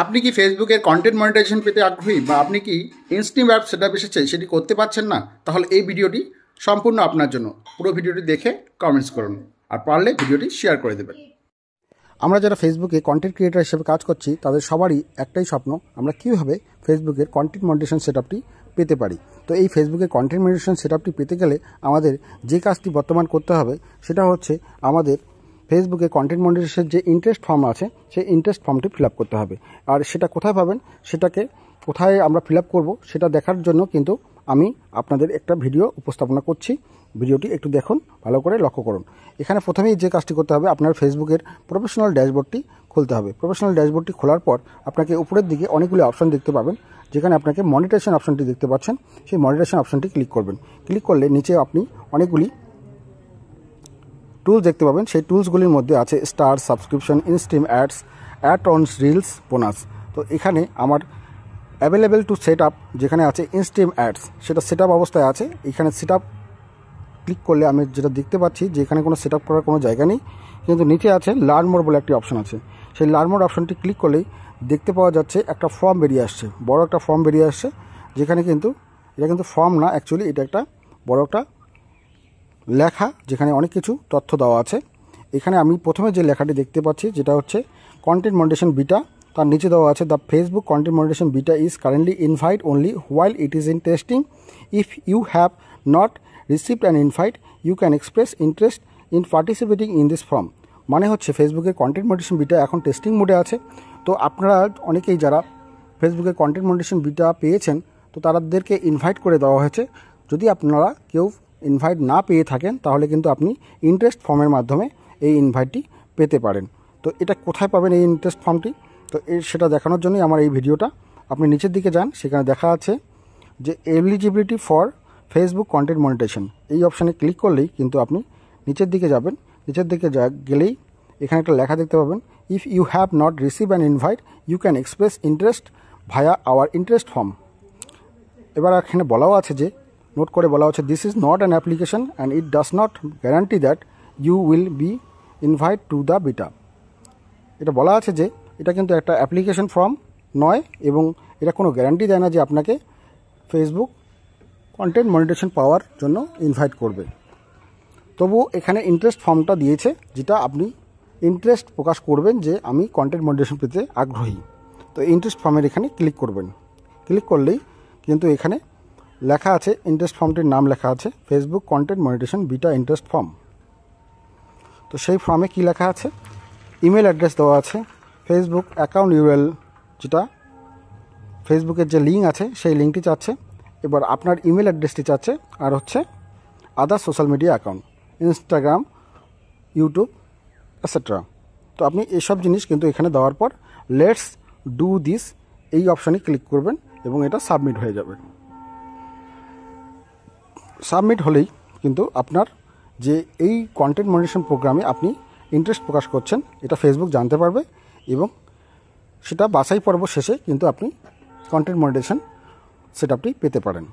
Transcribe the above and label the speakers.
Speaker 1: আপনি কি ফেসবুকের কন্টেন্ট মনিটাইজেশন পেতে আগ্রহী বা আপনি কি ইনস্টিম অ্যাপ সেটআপ এসেছে সেটি করতে পারছেন না? তাহলে এই ভিডিওটি সম্পূর্ণ আপনার জন্য। পুরো ভিডিওটি দেখে কমেন্টস করুন আর পারলে ভিডিওটি শেয়ার করে দেবেন। আমরা যারা ফেসবুকে কন্টেন্ট ক্রিয়েটর হিসেবে কাজ করছি তাদের সবারই একটাই স্বপ্ন, আমরা কীভাবে ফেসবুকের কন্টেন্ট মনিটাইজেশন সেটআপটি পেতে পারি। তো এই ফেসবুকের কন্টেন্ট মনিটাইজেশন সেটআপটি পেতে গেলে আমাদের যে কাজটি বর্তমান করতে হবে সেটা হচ্ছে আমাদের ফেসবুকে কন্টেন্ট মনিটাইজেশনের যে ইন্টারেস্ট ফর্ম আছে সেই ইন্টারেস্ট ফর্মটি ফিল আপ করতে হবে। আর সেটা কোথায় পাবেন, সেটাকে কোথায় আমরা ফিল আপ করবো সেটা দেখার জন্য কিন্তু আমি আপনাদের একটা ভিডিও উপস্থাপনা করছি। ভিডিওটি একটু দেখুন, ভালো করে লক্ষ্য করুন। এখানে প্রথমেই যে কাজটি করতে হবে, আপনার ফেসবুকের প্রফেশনাল ড্যাশবোর্ডটি খুলতে হবে। প্রফেশনাল ড্যাশবোর্ডটি খোলার পর আপনাকে উপরের দিকে অনেকগুলি অপশন দেখতে পাবেন, যেখানে আপনাকে মনিটাইজেশন অপশনটি দেখতে পাচ্ছেন। সেই মনিটাইজেশন অপশনটি ক্লিক করবেন। ক্লিক করলে নিচে আপনি অনেকগুলি টুলস দেখতে পাবেন। সেই টুলসগুলির মধ্যে আছে star, subscription, instream ads, add ons, reels, bonus. তো এখানে আমার অ্যাভেলেবেল টু সেট আপ যেখানে আছে ইনস্ট্রিম অ্যাডস, সেটা সেট আপ অবস্থায় আছে। এখানে সেট আপ ক্লিক করলে আমি যেটা দেখতে পাচ্ছি যে এখানে কোনো সেট আপ করার কোনো জায়গা নেই, কিন্তু নিচে আছে লার্ন মোর বলে একটি অপশন আছে। সেই লার্ন মোর অপশনটি ক্লিক করলেই দেখতে পাওয়া যাচ্ছে একটা ফর্ম বেরিয়ে আসছে, বড় একটা ফর্ম বেরিয়ে আসছে। যেখানে কিন্তু এটা কিন্তু ফর্ম না, অ্যাকচুয়ালি এটা একটা বড় একটা লেখা, যেখানে অনেক কিছু তথ্য দেওয়া আছে। এখানে আমি প্রথমে যে লেখাটি দেখতে পাচ্ছি যেটা হচ্ছে কন্টেন্ট মনিটাইজেশন বিটা, তার নিচে দেওয়া আছে the Facebook content monetization beta is currently invite only while it is in testing. If you have not received an invite you can express interest in participating in this form. মানে হচ্ছে ফেসবুকের content monetization beta এখন testing মোডে আছে। তো আপনারা অনেকেই যারা ফেসবুকের কন্টেন্ট মনিটাইজেশন বিটা পেয়েছেন, তো তাদেরকে ইনভাইট করে দেওয়া হয়েছে। যদি আপনারা কেউ ইনভাইট না পেয়ে থাকেন তাহলে কিন্তু আপনি ইন্টারেস্ট ফর্মের মাধ্যমে এই ইনভাইটটি পেতে পারেন। তো এটা কোথায় পাবেন এই ইন্টারেস্ট ফর্মটি, তো সেটা দেখানোর জন্যই আমার এই ভিডিওটা। আপনি নিচের দিকে যান, সেখানে দেখা আছে যে eligibility for Facebook content monetization, এই অপশানে ক্লিক করলেই কিন্তু আপনি নিচের দিকে যাবেন। নিচের দিকে গেলেই এখানে একটা লেখা দেখতে পাবেন, if you have not receive an invite you can express interest via our interest form. এবার এখানে বলাও আছে যে, নোট করে বলা হচ্ছে, this is not an application and it does not guarantee that you will be invite to the beta. এটা বলা আছে যে এটা কিন্তু একটা অ্যাপ্লিকেশন ফর্ম নয় এবং এটা কোনো গ্যারান্টি দেয় না যে আপনাকে ফেসবুক কন্টেন্ট মনিটাইজেশন পাওয়ার জন্য ইনভাইট করবে। তবুও এখানে ইন্টারেস্ট ফর্মটা দিয়েছে, যেটা আপনি ইন্টারেস্ট প্রকাশ করবেন যে আমি কন্টেন্ট মনিটাইজেশন পেতে আগ্রহী। তো ইন্টারেস্ট ফর্মের এখানে ক্লিক করবেন। ক্লিক করলেই কিন্তু এখানে লেখা আছে, ইন্টারেস্ট ফর্মটির নাম লেখা আছে Facebook content monetization beta interest form. তো সেই ফর্মে কি লেখা আছে, ইমেল অ্যাড্রেস দেওয়া আছে, ফেসবুক অ্যাকাউন্ট ইউআরএল, যেটা ফেসবুকের যে লিঙ্ক আছে সেই লিঙ্কটি চাচ্ছে। এবার আপনার ইমেল অ্যাড্রেসটি চাচ্ছে, আর হচ্ছে আদার social media account, Instagram, YouTube, etcetera. তো আপনি এসব জিনিস কিন্তু এখানে দেওয়ার পর লেটস ডু দিস এই অপশানে ক্লিক করবেন এবং এটা সাবমিট হয়ে যাবে। সাবমিট হলেই কিন্তু আপনার যে এই কন্টেন্ট মনিটাইজেশন প্রোগ্রামে আপনি ইন্টারেস্ট প্রকাশ করছেন এটা ফেসবুক জানতে পারবে এবং সেটা বাছাই পর্ব শেষে কিন্তু আপনি কন্টেন্ট মনিটাইজেশন সেটআপটি পেতে পারেন।